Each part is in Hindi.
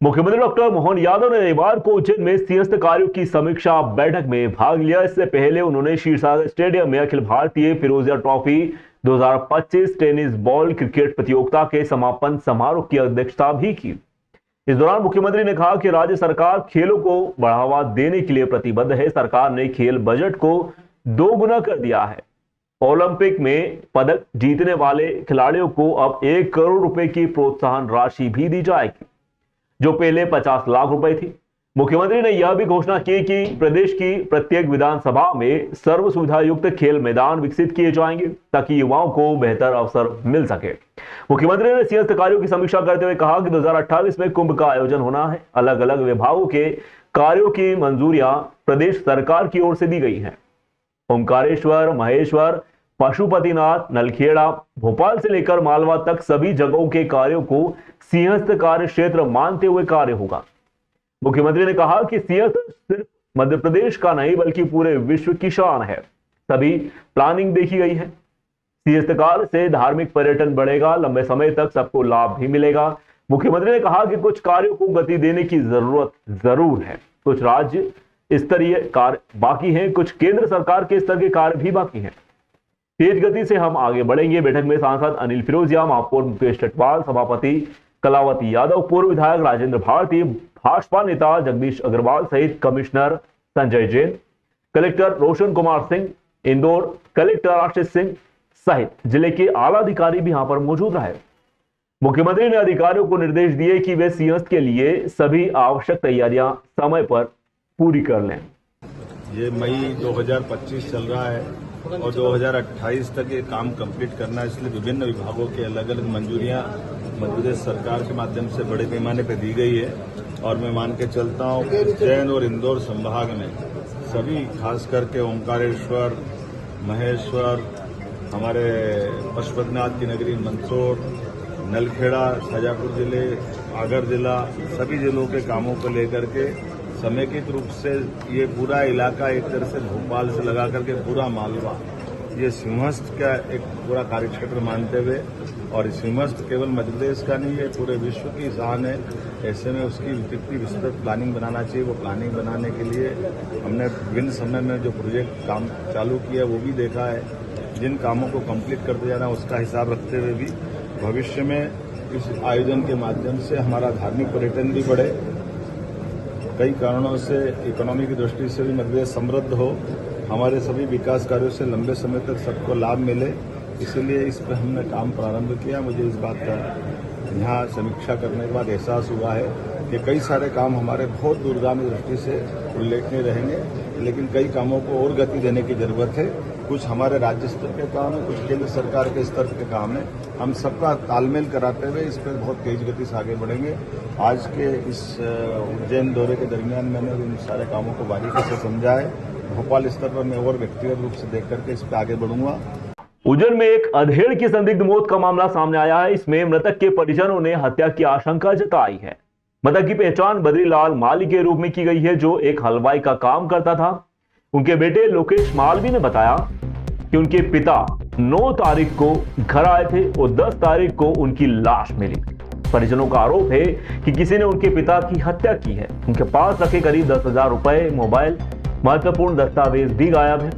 मुख्यमंत्री डॉक्टर मोहन यादव ने रविवार को उज्जैन में सिंहस्थ कार्यों की समीक्षा बैठक में भाग लिया। इससे पहले उन्होंने क्षीरसागर स्टेडियम में अखिल भारतीय Firodia trophy 2025 tennis ball cricket प्रतियोगिता के समापन समारोह की अध्यक्षता भी की। इस दौरान मुख्यमंत्री ने कहा कि राज्य सरकार खेलों को बढ़ावा देने के लिए प्रतिबद्ध है। सरकार ने खेल बजट को 2 गुना कर दिया है। ओलंपिक में पदक जीतने वाले खिलाड़ियों को अब 1 करोड़ रुपए की प्रोत्साहन राशि भी दी जाएगी, जो पहले 50 लाख रुपए थी। मुख्यमंत्री ने यह भी घोषणा की कि प्रदेश की प्रत्येक विधानसभा में सर्व सुविधा युक्त खेल मैदान विकसित किए जाएंगे, ताकि युवाओं को बेहतर अवसर मिल सके। मुख्यमंत्री ने सिंहस्थ कार्यों की समीक्षा करते हुए कहा कि 2028 में कुंभ का आयोजन होना है। अलग अलग विभागों के कार्यों की मंजूरियां प्रदेश सरकार की ओर से दी गई है। ओमकारेश्वर, महेश्वर, पशुपतिनाथ, नलखेड़ा, भोपाल से लेकर मालवा तक सभी जगहों के कार्यों को सिंहस्थ कार्य क्षेत्र मानते हुए कार्य होगा। मुख्यमंत्री ने कहा कि सिंहस्थ सिर्फ मध्य प्रदेश का नहीं बल्कि पूरे विश्व की शान है। सभी प्लानिंग देखी गई है। सिंहस्थ कार्य से धार्मिक पर्यटन बढ़ेगा, लंबे समय तक सबको लाभ भी मिलेगा। मुख्यमंत्री ने कहा कि कुछ कार्यों को गति देने की जरूरत जरूर है। कुछ राज्य स्तरीय कार्य बाकी हैं, कुछ केंद्र सरकार के स्तर के कार्य भी बाकी हैं। तेज गति से हम आगे बढ़ेंगे। बैठक में सांसद अनिल फिरोजिया, महापौर मुकेश चटवाल, सभापति कलावती यादव, पूर्व विधायक राजेंद्र भारती, भाजपा नेता जगदीश अग्रवाल सहित commissioner Sanjay Jain, collector Roshan Kumar Singh, Indore collector Ashish Singh सहित जिले के आला अधिकारी भी यहां पर मौजूद रहे। मुख्यमंत्री ने अधिकारियों को निर्देश दिए कि वे सिंहस्थ के लिए सभी आवश्यक तैयारियां समय पर पूरी कर लें। ये मई 2025 चल रहा है और 2028 तक ये काम कंप्लीट करना है, इसलिए विभिन्न विभागों के अलग अलग मंजूरियां मध्य प्रदेश सरकार के माध्यम से बड़े पैमाने पर दी गई है। और मैं मान के चलता हूँ उज्जैन और इंदौर संभाग में सभी, खास करके ओमकारेश्वर, महेश्वर, हमारे पशुपतिनाथ की नगरी मंदसौर, नलखेड़ा, शाजापुर जिले, आगर जिला, सभी जिलों के कामों को लेकर के समेकित रूप से ये पूरा इलाका एक तरह से भोपाल से लगा करके पूरा मालवा, ये सिंहस्थ का एक पूरा कार्यक्षेत्र मानते हुए, और सिंहस्थ केवल मध्य प्रदेश का नहीं है, पूरे विश्व की शान है। ऐसे में उसकी कितनी विस्तृत प्लानिंग बनाना चाहिए, वो प्लानिंग बनाने के लिए हमने विभिन्न समय में जो प्रोजेक्ट काम चालू किया वो भी देखा है। जिन कामों को कंप्लीट करते जाना उसका हिसाब रखते हुए भी भविष्य में इस आयोजन के माध्यम से हमारा धार्मिक पर्यटन भी बढ़े, कई कारणों से इकोनॉमी की दृष्टि से भी मध्य प्रदेश समृद्ध हो, हमारे सभी विकास कार्यों से लंबे समय तक सबको लाभ मिले। इसीलिए इस पर हमने काम प्रारंभ किया। मुझे इस बात का यहाँ समीक्षा करने के बाद एहसास हुआ है कि कई सारे काम हमारे बहुत दूरगामी दृष्टि से उल्लेखनीय रहेंगे, लेकिन कई कामों को और गति देने की जरूरत है। कुछ हमारे राज्य स्तर के काम है, कुछ केंद्र सरकार के स्तर के काम है। हम सबका तालमेल कराते हुए इस पर बहुत तेज गति से आगे बढ़ेंगे। आज के इस उज्जैन दौरे के दरमियान मैंने इन सारे कामों को बारीकी से समझा है। भोपाल स्तर पर मैं और व्यक्तिगत रूप से देख करके इस पर आगे बढ़ूंगा। उज्जैन में एक अधेड़ की संदिग्ध मौत का मामला सामने आया है। इसमें मृतक के परिजनों ने हत्या की आशंका जताई है। मृतक की पहचान बद्रीलाल माली के रूप में की गई है, जो एक हलवाई का काम करता था। उनके बेटे लोकेश मालवी ने बताया कि उनके पिता 9 तारीख को घर आए थे और 10 तारीख को उनकी लाश मिली। परिजनों का आरोप है कि किसी ने उनके पिता की हत्या की है। उनके पास रखे करीब 10,000 रुपए, मोबाइल, महत्वपूर्ण दस्तावेज भी गायब है।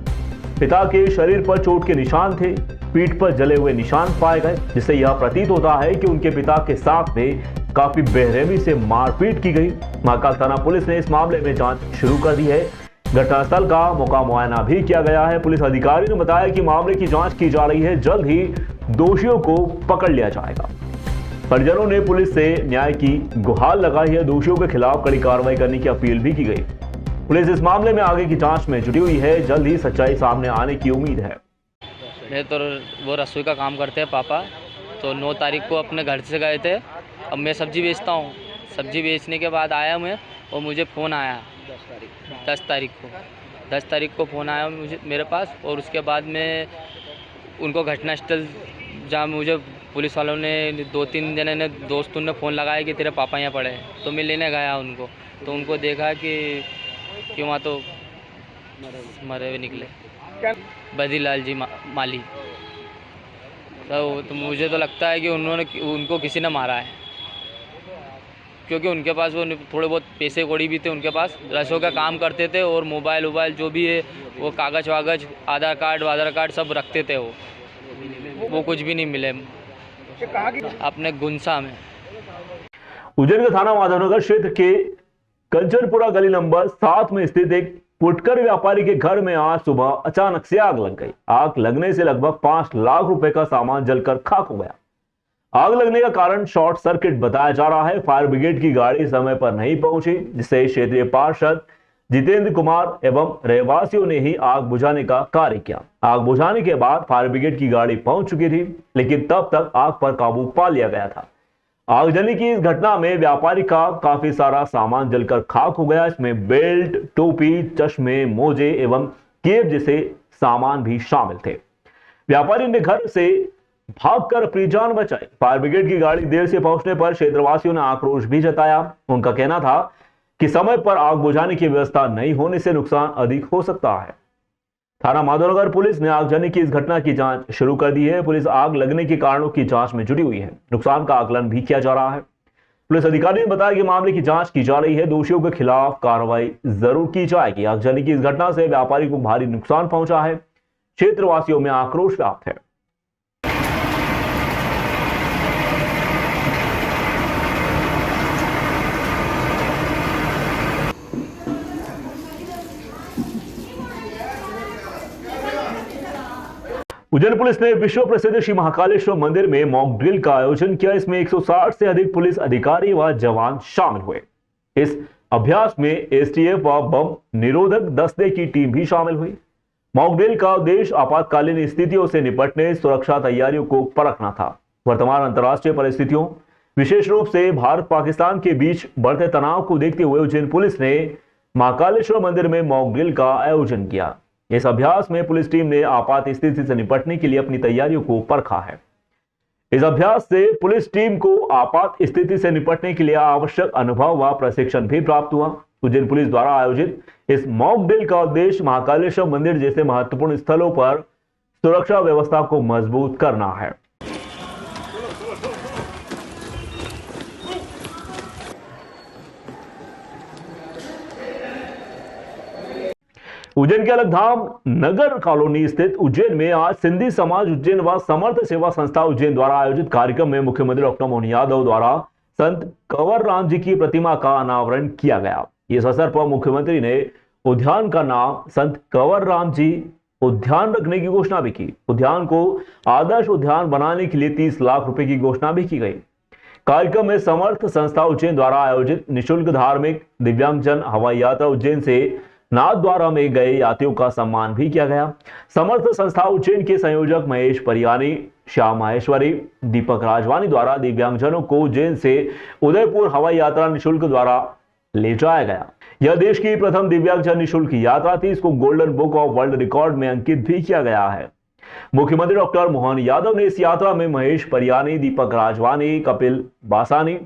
पिता के शरीर पर चोट के निशान थे, पीठ पर जले हुए निशान पाए गए, जिससे यह प्रतीत होता है कि उनके पिता के साथ में काफी बेरहमी से मारपीट की गई। महाकाल थाना पुलिस ने इस मामले में जांच शुरू कर दी है। घटनास्थल का मौका मुआयना भी किया गया है। पुलिस अधिकारी ने बताया कि मामले की जांच की जा रही है, जल्द ही दोषियों को पकड़ लिया जाएगा। परिजनों ने पुलिस से न्याय की गुहार लगाई है। दोषियों के खिलाफ कड़ी कार्रवाई करने की अपील भी की गई। पुलिस इस मामले में आगे की जांच में जुटी हुई है। जल्द ही सच्चाई सामने आने की उम्मीद है। मैं तो वो रसोई का काम करते हैं पापा, तो 9 तारीख को अपने घर से गए थे। अब मैं सब्जी बेचता हूँ। सब्जी बेचने के बाद आया मैं और मुझे फ़ोन आया 10 तारीख को फ़ोन आया मेरे पास। और उसके बाद में उनको घटनास्थल जहाँ मुझे पुलिस वालों ने 2-3 जने ने दोस्तों ने फ़ोन लगाया कि तेरे पापा यहाँ पड़े हैं, तो मैं लेने गया उनको। तो उनको देखा कि वहाँ तो मरे हुए निकले, बद्रीलाल जी माली। तो मुझे तो लगता है कि उनको किसी ने मारा है। क्योंकि उनके पास वो थोड़े बहुत पैसे कौड़ी भी थे, उनके पास रसोई का काम करते थे और मोबाइल वोबाइल जो भी है वो कागज़ वागज आधार कार्ड सब रखते थे। वो कुछ भी नहीं मिले अपने गुंसा में। उज्जैन के थाना माधवनगर क्षेत्र के कंचनपुरा गली नंबर 7 में स्थित एक फुटकर व्यापारी के घर में आज सुबह अचानक से आग लग गई। आग लगने से लगभग 5 लाख रुपए का सामान जलकर खाक हो गया। आग लगने का कारण शॉर्ट सर्किट बताया जा रहा है। फायर ब्रिगेड की गाड़ी समय पर नहीं पहुंची, जिससे क्षेत्रीय पार्षद जितेंद्र कुमार एवं रहवासियों ने ही आग बुझाने का कार्य किया। आग बुझाने के बाद फायर ब्रिगेड की गाड़ी पहुंच चुकी थी, लेकिन तब तक आग पर काबू पा लिया गया था। आगजनी की इस घटना में व्यापारी का काफी सारा सामान जलकर खाक हो गया। इसमें बेल्ट, टोपी, चश्मे, मोजे एवं केप जैसे सामान भी शामिल थे। व्यापारी ने घर से भागकर अपनी जान बचाई। फायर ब्रिगेड की गाड़ी देर से पहुंचने पर क्षेत्रवासियों ने आक्रोश भी जताया। उनका कहना था कि समय पर आग बुझाने की व्यवस्था नहीं होने से नुकसान अधिक हो सकता है। थाना माधवनगर पुलिस ने आगजनी की इस घटना की जांच शुरू कर दी है। पुलिस आग लगने के कारणों की जांच में जुटी हुई है। नुकसान का आकलन भी किया जा रहा है। पुलिस अधिकारी ने बताया कि मामले की जांच की जा रही है। दोषियों के खिलाफ कार्रवाई जरूर की जाएगी। आगजनी की इस घटना से व्यापारी को भारी नुकसान पहुंचा है। क्षेत्रवासियों में आक्रोश व्याप्त है। उज्जैन पुलिस ने विश्व प्रसिद्ध श्री महाकालेश्वर मंदिर में मॉक ड्रिल का आयोजन किया। इसमें 160 से अधिक पुलिस अधिकारी व जवान शामिल हुए। इस अभ्यास में एसटीएफ व बम निरोधक दस्ते की टीम भी शामिल हुई। मॉक ड्रिल का उद्देश्य आपातकालीन स्थितियों से निपटने, सुरक्षा तैयारियों को परखना था। वर्तमान अंतर्राष्ट्रीय परिस्थितियों, विशेष रूप से भारत पाकिस्तान के बीच बढ़ते तनाव को देखते हुए उज्जैन पुलिस ने महाकालेश्वर मंदिर में मॉक ड्रिल का आयोजन किया। इस अभ्यास में पुलिस टीम ने आपात स्थिति से निपटने के लिए अपनी तैयारियों को परखा है। इस अभ्यास से पुलिस टीम को आपात स्थिति से निपटने के लिए आवश्यक अनुभव व प्रशिक्षण भी प्राप्त हुआ। उज्जैन पुलिस द्वारा आयोजित इस मॉक ड्रिल का उद्देश्य महाकालेश्वर मंदिर जैसे महत्वपूर्ण स्थलों पर सुरक्षा व्यवस्था को मजबूत करना है। उज्जैन के अलगधाम नगर कॉलोनी स्थित उज्जैन में आज सिंधी समाज उज्जैन व समर्थ सेवा संस्था उज्जैन द्वारा आयोजित कार्यक्रम में मुख्यमंत्री डॉक्टर मोहन यादव द्वारा संत कंवर राम जी की प्रतिमा का अनावरण किया गया। इस अवसर पर मुख्यमंत्री ने उद्यान का नाम संत कंवर राम जी उद्यान रखने की घोषणा भी की। उद्यान को आदर्श उद्यान बनाने के लिए 30 लाख रुपए की घोषणा भी की गई। कार्यक्रम में समर्थ संस्था उज्जैन द्वारा आयोजित निःशुल्क धार्मिक दिव्यांगजन हवाई यात्रा उज्जैन से नाथद्वारा में गए यात्रियों का सम्मान भी किया गया। समर्थ संस्था उज्जैन के संयोजक महेश परियानी, श्याम माहेश्वरी, दीपक राजवानी द्वारा दिव्यांगजनों को उज्जैन से उदयपुर हवाई यात्रा निःशुल्क द्वारा ले जाया गया। यह देश की प्रथम दिव्यांगजन निःशुल्क यात्रा थी। इसको golden book of world record में अंकित भी किया गया है। मुख्यमंत्री डॉक्टर मोहन यादव ने इस यात्रा में महेश परियानी, दीपक राजवानी, कपिल बासानी,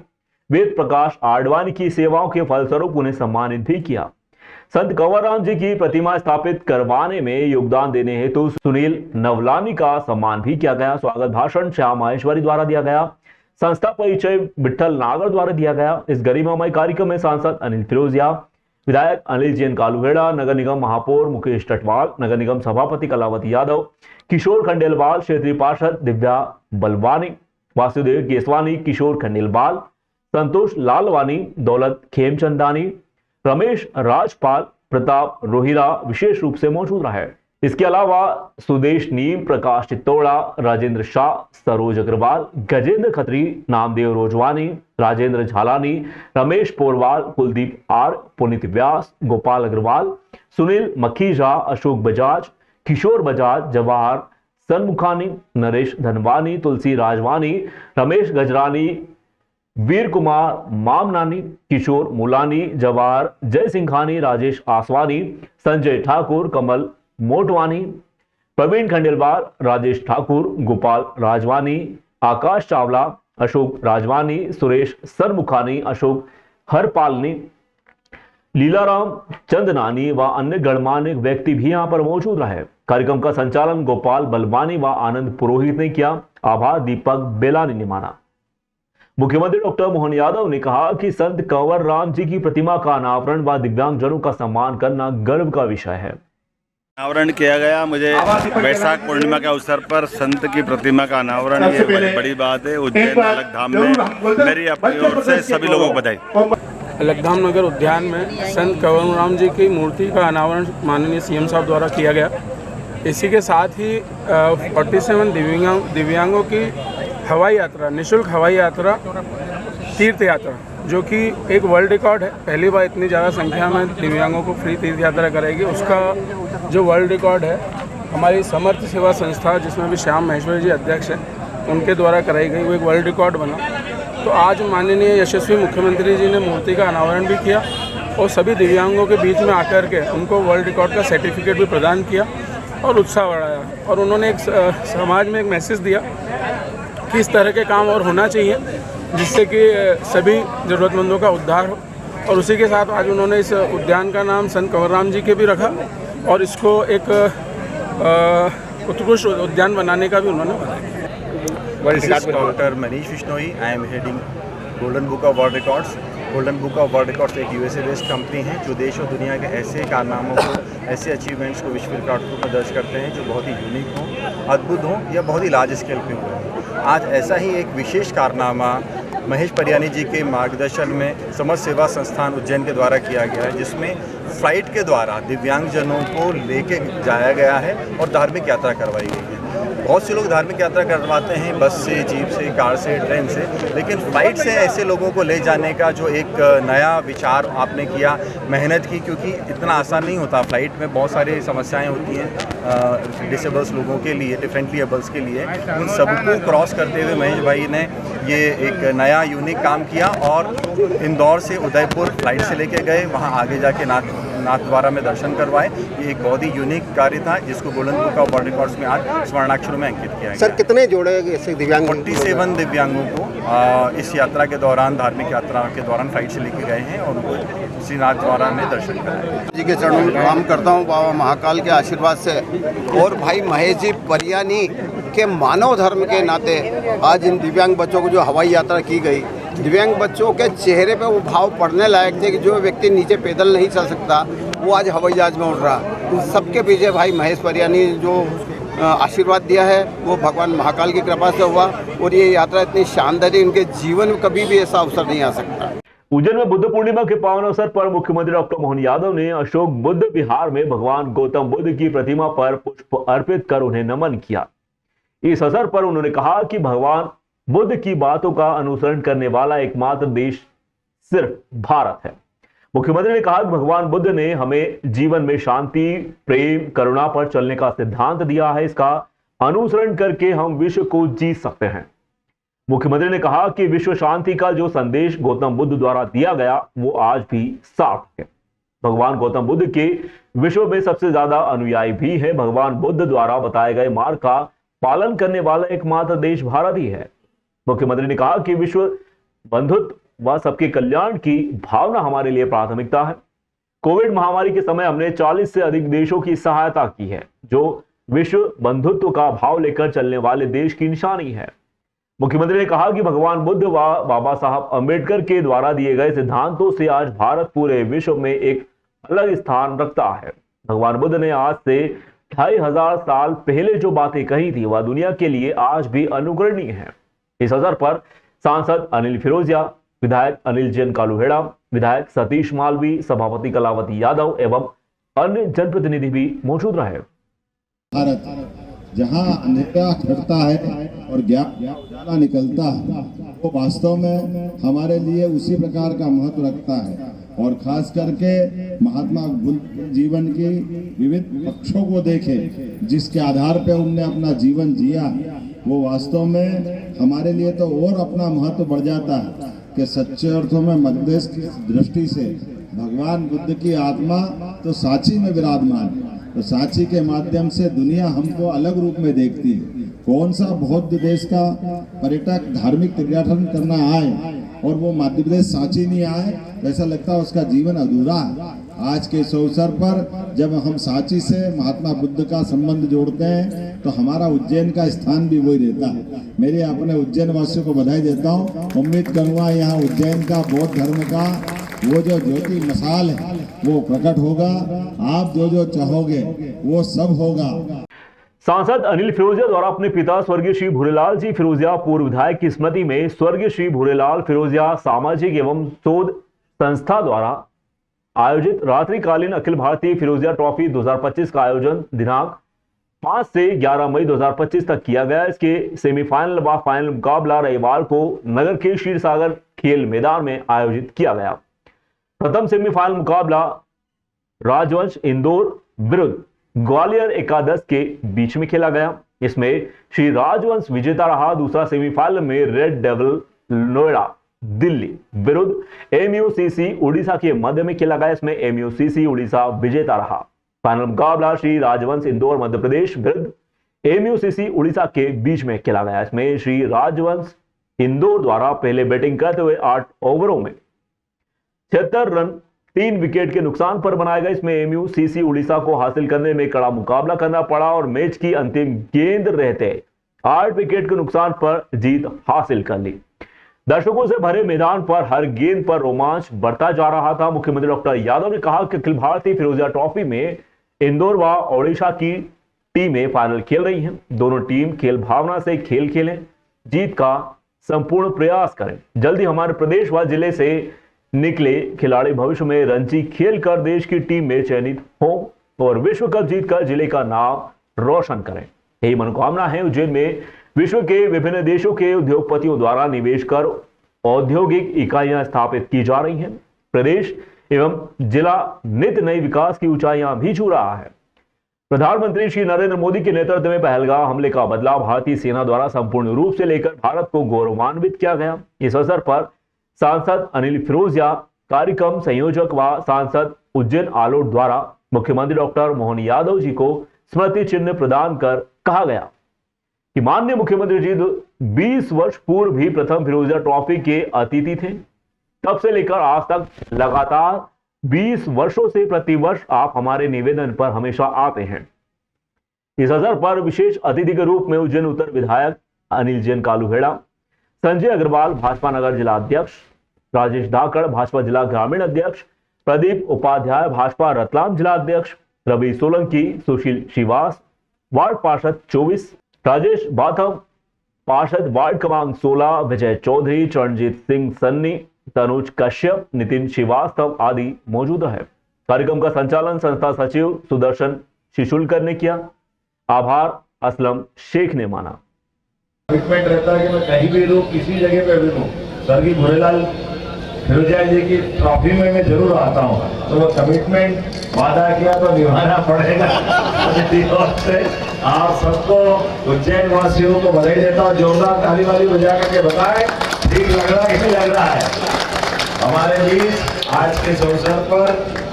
वेद प्रकाश आडवाणी की सेवाओं के फलस्वरूप उन्हें सम्मानित भी किया। संत कंवर राम जी की प्रतिमा स्थापित करवाने में योगदान देने हेतु सुनील नवलानी का सम्मान भी किया गया। स्वागत भाषण श्याम माहेश्वरी द्वारा दिया गया। संस्था परिचय विठल नागर द्वारा दिया गया। इस गरिमामय कार्यक्रम में सांसद अनिल फिरोजिया, विधायक अनिल जैन कालूहेड़ा, नगर निगम महापौर मुकेश टटवाल, नगर निगम सभापति कलावती यादव, किशोर खंडेलवाल, क्षेत्रीय पार्षद दिव्या बलवानी, वासुदेव केसवानी, किशोर खंडेलवाल, संतोष लालवानी, दौलत खेमचंदानी, रमेश राजपाल, प्रताप रोहिरा विशेष रूप से मौजूद रहे। इसके अलावा सुदेश नीम, प्रकाश चित्तौड़ा, राजेंद्र शाह, सरोज अग्रवाल, गजेंद्र खत्री, नामदेव रोजवानी, राजेंद्र झालानी, रमेश पोरवाल, कुलदीप आर, पुनीत व्यास, गोपाल अग्रवाल, सुनील मखीजा, अशोक बजाज, किशोर बजाज, जवाहर सनमुखानी, नरेश धनवानी, तुलसी राजवानी, रमेश गजरानी, वीर कुमार मामनानी, किशोर मुलानी, जवाहर जय सिंघानी, राजेश आसवानी, संजय ठाकुर, कमल मोटवानी, प्रवीण खंडेलवाल, राजेश ठाकुर, गोपाल राजवानी, आकाश चावला, अशोक राजवानी, सुरेश सरमुखानी, अशोक हरपालनी, लीलाराम चंदनानी व अन्य गणमान्य व्यक्ति भी यहां पर मौजूद रहे। कार्यक्रम का संचालन गोपाल बलवानी व आनंद पुरोहित ने किया। आभार दीपक बेलानी ने माना। मुख्यमंत्री डॉक्टर मोहन यादव ने कहा कि संत कंवर राम जी की प्रतिमा का अनावरण व दिव्यांगजनों का सम्मान करना गर्व का विषय है। अनावरण किया गया। मुझे वैशाख पूर्णिमा के अवसर पर संत की प्रतिमा का अनावरण, ये बड़ी बात है। उज्जैन अलग धाम में मेरी अपनी ओर से सभी लोगों को बधाई। अलगधाम नगर उद्यान में संत कंवर राम जी की मूर्ति का अनावरण माननीय सीएम साहब द्वारा किया गया। इसी के साथ ही 47 दिव्यांगों की हवाई यात्रा, निःशुल्क हवाई यात्रा, तीर्थ यात्रा, जो कि एक वर्ल्ड रिकॉर्ड है। पहली बार इतनी ज़्यादा संख्या में दिव्यांगों को फ्री तीर्थ यात्रा करेगी। उसका जो वर्ल्ड रिकॉर्ड है हमारी समर्थ सेवा संस्था, जिसमें भी श्याम महेश्वरी जी अध्यक्ष हैं, उनके द्वारा कराई गई, वो एक वर्ल्ड रिकॉर्ड बना। तो आज माननीय यशस्वी मुख्यमंत्री जी ने मूर्ति का अनावरण भी किया और सभी दिव्यांगों के बीच में आकर के उनको वर्ल्ड रिकॉर्ड का सर्टिफिकेट भी प्रदान किया और उत्साह बढ़ाया। और उन्होंने एक समाज में एक मैसेज दिया कि इस तरह के काम और होना चाहिए, जिससे कि सभी ज़रूरतमंदों का उद्धार हो। और उसी के साथ आज उन्होंने इस उद्यान का नाम संत कंवर राम जी के भी रखा और इसको एक उत्कृष्ट उद्यान बनाने का भी उन्होंने बताया। Doctor Manish Bishnoi, I am heading golden book of world records. Golden book of world records एक यूएसए बेस्ड कंपनी है जो देश और दुनिया के ऐसे कारनामों को, ऐसे अचीवमेंट्स को विश्व रिकॉर्ड में दर्ज करते हैं जो बहुत ही यूनिक हों, अद्भुत हों या बहुत ही लार्ज स्केल पे हों। आज ऐसा ही एक विशेष कारनामा महेश परियानी जी के मार्गदर्शन में समर्थ सेवा संस्थान उज्जैन के द्वारा किया गया है, जिसमें फ्लाइट के द्वारा दिव्यांगजनों को लेके जाया गया है और धार्मिक यात्रा करवाई गई है। बहुत से लोग धार्मिक यात्रा करवाते हैं बस से, जीप से, कार से, ट्रेन से, लेकिन फ़्लाइट से ऐसे लोगों को ले जाने का जो एक नया विचार आपने किया, मेहनत की, क्योंकि इतना आसान नहीं होता। फ़्लाइट में बहुत सारी समस्याएं होती हैं डिसेबल्स लोगों के लिए, डिफरेंटली एबल्स के लिए। उन सबको क्रॉस करते हुए महेश भाई ने ये एक नया यूनिक काम किया और इंदौर से उदयपुर फ़्लाइट से लेके गए, वहाँ आगे जाके नाथद्वारा में दर्शन करवाए। ये एक बहुत ही यूनिक कार्य था जिसको golden book of world records में आज स्वर्णाक्षरों में अंकित किया गया। सर, कितने जोड़े ऐसे दिव्यांग? 47 दिव्यांगों को इस यात्रा के दौरान, धार्मिक यात्रा के दौरान फ्लाइट से लेके गए हैं और उनको श्री नाथद्वारा में दर्शन कराए। जी के चरणों में प्रणाम करता हूँ बाबा महाकाल के आशीर्वाद से। और भाई महेश जी परियानी के मानव धर्म के नाते आज इन दिव्यांग बच्चों को जो हवाई यात्रा की गई, दिव्यांग बच्चों के चेहरे पे वो भाव पढ़ने लायक थे कि जो व्यक्ति नीचे पैदल नहीं चल सकता वो आज हवाई जहाज में उड़ रहा। इन सबके पीछे भाई महेश परियानी जो आशीर्वाद दिया है वो भगवान महाकाल की कृपा से हुआ और ये यात्रा इतनी शानदार है, उनके जीवन में कभी भी ऐसा अवसर नहीं आ सकता। उज्जैन में बुद्ध पूर्णिमा के पावन अवसर पर मुख्यमंत्री डॉक्टर मोहन यादव ने अशोक बुद्ध विहार में भगवान गौतम बुद्ध की प्रतिमा पर पुष्प अर्पित कर उन्हें नमन किया। इस अवसर पर उन्होंने कहा कि भगवान बुद्ध की बातों का अनुसरण करने वाला एकमात्र देश सिर्फ भारत है। मुख्यमंत्री ने कहा कि भगवान बुद्ध ने हमें जीवन में शांति, प्रेम, करुणा पर चलने का सिद्धांत दिया है। इसका अनुसरण करके हम विश्व को जीत सकते हैं। मुख्यमंत्री ने कहा कि विश्व शांति का जो संदेश गौतम बुद्ध द्वारा दिया गया वो आज भी सार्थक है। भगवान गौतम बुद्ध के विश्व में सबसे ज्यादा अनुयायी भी है। भगवान बुद्ध द्वारा बताए गए मार्ग का पालन करने वाला एकमात्र देश भारत ही है। मुख्यमंत्री ने कहा कि विश्व बंधुत्व व सबके कल्याण की भावना हमारे लिए प्राथमिकता है। कोविड महामारी के समय हमने 40 से अधिक देशों की सहायता की है, जो विश्व बंधुत्व का भाव लेकर चलने वाले देश की निशानी है। मुख्यमंत्री ने कहा कि भगवान बुद्ध व बाबा साहब अंबेडकर के द्वारा दिए गए सिद्धांतों से आज भारत पूरे विश्व में एक अलग स्थान रखता है। भगवान बुद्ध ने आज से 2500 साल पहले जो बातें कही थी वह दुनिया के लिए आज भी अनुकरणीय है। इस अवसर पर सांसद अनिल फिरोजिया, विधायक अनिल जैन कालूहेड़ा, विधायक सतीश मालवी, सभापति कलावती यादव एवं अन्य जनप्रतिनिधि भी मौजूद रहे। भारत जहाँ अंधेरा घटता है और ज्ञान निकलता है, वो वास्तव में हमारे लिए उसी प्रकार का महत्व रखता है। और खास करके महात्मा बुद्ध जीवन की विविध पक्षों को देखे, जिसके आधार पर उनने अपना जीवन जिया, वो वास्तव में हमारे लिए तो और अपना महत्व बढ़ जाता है कि सच्चे अर्थों में मध्यदेश की दृष्टि से भगवान बुद्ध की आत्मा तो सांची में विराजमान है। तो सांची के माध्यम से दुनिया हमको अलग रूप में देखती है। कौन सा बौद्ध देश का पर्यटक धार्मिक तीर्थयाटन करना आए और वो मध्य प्रदेश सांची नहीं आए, वैसा लगता है उसका जीवन अधूरा है। आज के इस अवसर पर जब हम सांची से महात्मा बुद्ध का संबंध जोड़ते हैं तो हमारा उज्जैन का स्थान भी वही रहता है। मेरे अपने उज्जैन वासियों को बधाई देता हूँ। उम्मीद करूँगा यहाँ उज्जैन का बौद्ध धर्म का वो जो ज्योति मशाल है वो प्रकट होगा। आप जो चाहोगे वो सब होगा। सांसद अनिल फिरोजिया द्वारा अपने पिता स्वर्गीय श्री भूरेलाल जी फिरोजिया पूर्व विधायक की स्मृति में स्वर्गीय श्री भूरेलाल फिरोजिया सामाजिक एवं शोध संस्था द्वारा आयोजित रात्रिकालीन अखिल भारतीय फिरोजिया ट्रॉफी 2025 का आयोजन दिनांक 5 से 11 मई 2025 तक किया गया। इसके सेमीफाइनल व फाइनल मुकाबला रविवार को नगर के क्षीर सागर खेल मैदान में आयोजित किया गया। प्रथम सेमीफाइनल मुकाबला राजवंश इंदौर विरुद्ध ग्वालियर एकादश के बीच में खेला गया। इसमें श्री राजवंश विजेता रहा। दूसरा सेमीफाइनल में रेड डेविल नोएडा दिल्ली विरुद्ध एमयूसीसी उड़ीसा के मध्य में खेला गया। इसमें एमयूसीसी उड़ीसा विजेता रहा। फाइनल मुकाबला श्री राजवंश इंदौर मध्य प्रदेश विरुद्ध एमयूसीसी उड़ीसा के बीच में खेला गया। इसमें श्री राजवंश इंदौर द्वारा पहले बैटिंग करते हुए 8 ओवरों में 76 रन 3 विकेट के नुकसान पर बनाया गया। इसमें एमयूसीसी उड़ीसा को हासिल करने में कड़ा मुकाबला करना पड़ा और मैच की अंतिम गेंद रहते 8 विकेट के नुकसान पर जीत हासिल कर ली। दर्शकों से भरे मैदान पर हर गेंद पर रोमांच बढ़ता जा रहा था। मुख्यमंत्री डॉक्टर यादव ने कहा कि अखिल भारतीय फिरोजिया ट्रॉफी में इंदौर व ओडिशा की टीमें फाइनल खेल रही हैं। दोनों टीम खेल भावना से खेल खेलें, जीत का संपूर्ण प्रयास करें। जल्दी हमारे प्रदेश व जिले से निकले खिलाड़ी भविष्य में रणजी खेल कर देश की टीम में चयनित हो और विश्व कप जीतकर जिले का नाम रोशन करें। यही मनोकामना है। उज्जैन में विश्व के विभिन्न देशों के उद्योगपतियों द्वारा निवेश कर औद्योगिक इकाइयां स्थापित की जा रही हैं। प्रदेश एवं जिला नित नई विकास की ऊंचाइयां भी छू रहा है। प्रधानमंत्री श्री नरेंद्र मोदी के नेतृत्व में पहलगाम हमले का बदला भारतीय सेना द्वारा संपूर्ण रूप से लेकर भारत को गौरवान्वित किया गया। इस अवसर पर सांसद अनिल फिरोजिया, कार्यक्रम संयोजक व सांसद उज्जैन आलोट द्वारा मुख्यमंत्री डॉक्टर मोहन यादव जी को स्मृति चिन्ह प्रदान कर कहा गया कि माननीय मुख्यमंत्री जी 20 वर्ष पूर्व भी प्रथम फिरोजिया ट्रॉफी के अतिथि थे। तब से लेकर आज तक लगातार 20 वर्षों से प्रतिवर्ष आप हमारे निवेदन पर हमेशा आते हैं। इस अवसर पर विशेष अतिथि के रूप में उज्जैन उत्तर विधायक अनिल जैन कालूहेड़ा, संजय अग्रवाल भाजपा नगर जिला अध्यक्ष, राजेश धाकड़ भाजपा जिला ग्रामीण अध्यक्ष, प्रदीप उपाध्याय भाजपा रतलाम जिला अध्यक्ष, रवि सोलंकी, सुशील श्रीवास वार्ड पार्षद 24, राजेश बाथम पार्षद वार्ड क्रमांक 16, विजय चौधरी, चरणजीत सिंह सन्नी, तनुज कश्यप, नितिन श्रीवास्तव आदि मौजूद है। कार्यक्रम का संचालन संस्था सचिव सुदर्शन शिशुलकर ने किया। आभार असलम शेख ने माना। कमिटमेंट रहता है कि मैं कहीं भी रहूं, किसी जगह पे भी रहूं, स्वर्गीय भूरेलाल फिरोजिया जी की ट्रॉफी में मैं जरूर आता हूं। तो वो कमिटमेंट वादा किया तो निभाना पड़ेगा। से आप सबको उज्जैन वासियों को बधाई देता हूँ। जोरदार ताली वाली बजा करके बताएं ठीक लग रहा है कि नहीं लग रहा है। हमारे बीच आज के इस अवसर पर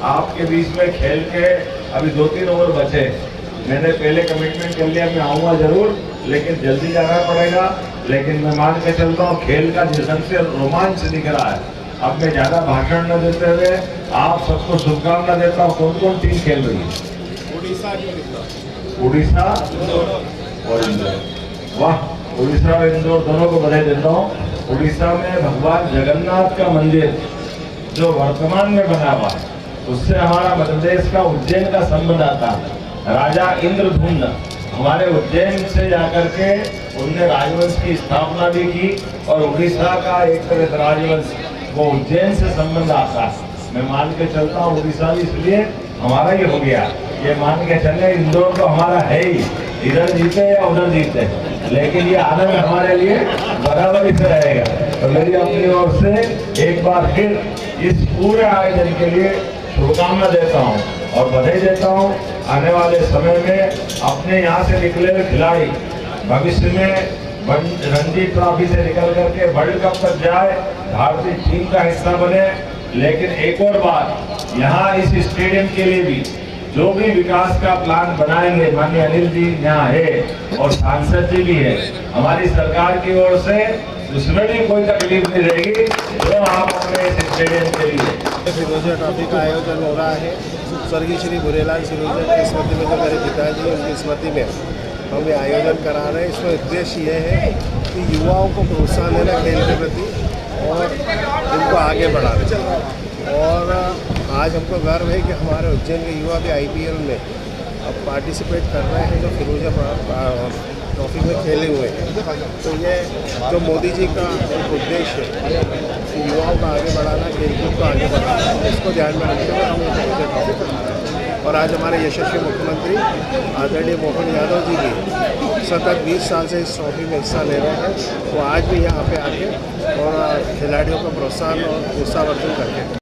आपके बीच में खेल के अभी 2-3 ओवर बचे। मैंने पहले कमिटमेंट कर लिया मैं आऊँगा जरूर, लेकिन जल्दी जाना पड़ेगा। लेकिन मैं मान के चलता हूँ खेल का जिस ढंग से रोमांच दिख रहा है। अब मैं ज्यादा भाषण न देते हुए आप सबको शुभकामना देता हूँ। कौन कौन टीम खेल रही है? उड़ीसा और इंदौर। वाह, उड़ीसा और इंदौर दोनों को बधाई देता हूँ। उड़ीसा में भगवान जगन्नाथ का मंदिर जो वर्तमान में बना हुआ है, उससे हमारा मध्य प्रदेश का उज्जैन का संबंध आता है। राजा इंद्रधुम्न हमारे उज्जैन से जाकर के उनने राजवंश की स्थापना भी की और उड़ीसा का एक तरह से राजवंश वो उज्जैन से संबंध आता है। मैं मान के चलता हूँ उड़ीसा भी इसलिए हमारा ही हो गया। ये मान के चले इंदौर तो हमारा है ही, इधर जीते या उधर जीते, लेकिन ये आनंद हमारे लिए बराबर ही से रहेगा। तो मेरी अपनी ओर से एक बार फिर इस पूरे आयोजन के लिए शुभकामना देता हूँ और बधाई देता हूँ। आने वाले समय में अपने यहाँ से निकले हुए खिलाड़ी भविष्य में रणजी ट्रॉफी से निकल करके वर्ल्ड कप तक जाए, भारतीय टीम का हिस्सा बने। लेकिन एक और बात, यहाँ इस स्टेडियम के लिए भी जो भी विकास का प्लान बनाएंगे, माननीय अनिल जी यहाँ है और सांसद जी भी है, हमारी सरकार की ओर से उसमें भी कोई तकलीफ नहीं रहेगी जो आप अपने इस स्टेडियम के लिए। फिरोजिया ट्रॉफी का आयोजन हो रहा है स्वर्गीय श्री भूरेलाल सिरोजिया की स्मृति में, जो मेरे पिताजी उनकी स्मृति में हम ये आयोजन करा रहे हैं। इसमें उद्देश्य ये है कि युवाओं को प्रोत्साहन देना खेल के प्रति और इनको आगे बढ़ाना चाहिए। और आज हमको गर्व है कि हमारे उज्जैन के युवा भी IPL में अब पार्टिसिपेट कर रहे हैं, जो फिरोजिया ट्रॉफी में खेले हुए हैं। तो ये जो मोदी जी का एक उद्देश्य है कि युवाओं को आगे बढ़ाना, खेलकूद को आगे बढ़ाना, इसको ध्यान में रखते हुए हम फिरोजिया ट्रॉफी कर रहे हैं। और आज हमारे यशस्वी मुख्यमंत्री आदरणीय मोहन यादव जी भी सतत 20 साल से इस ट्रॉफी में हिस्सा ले रहे हैं। वो आज भी यहाँ पे आके और खिलाड़ियों को प्रोत्साहन और उत्साहवर्धन करके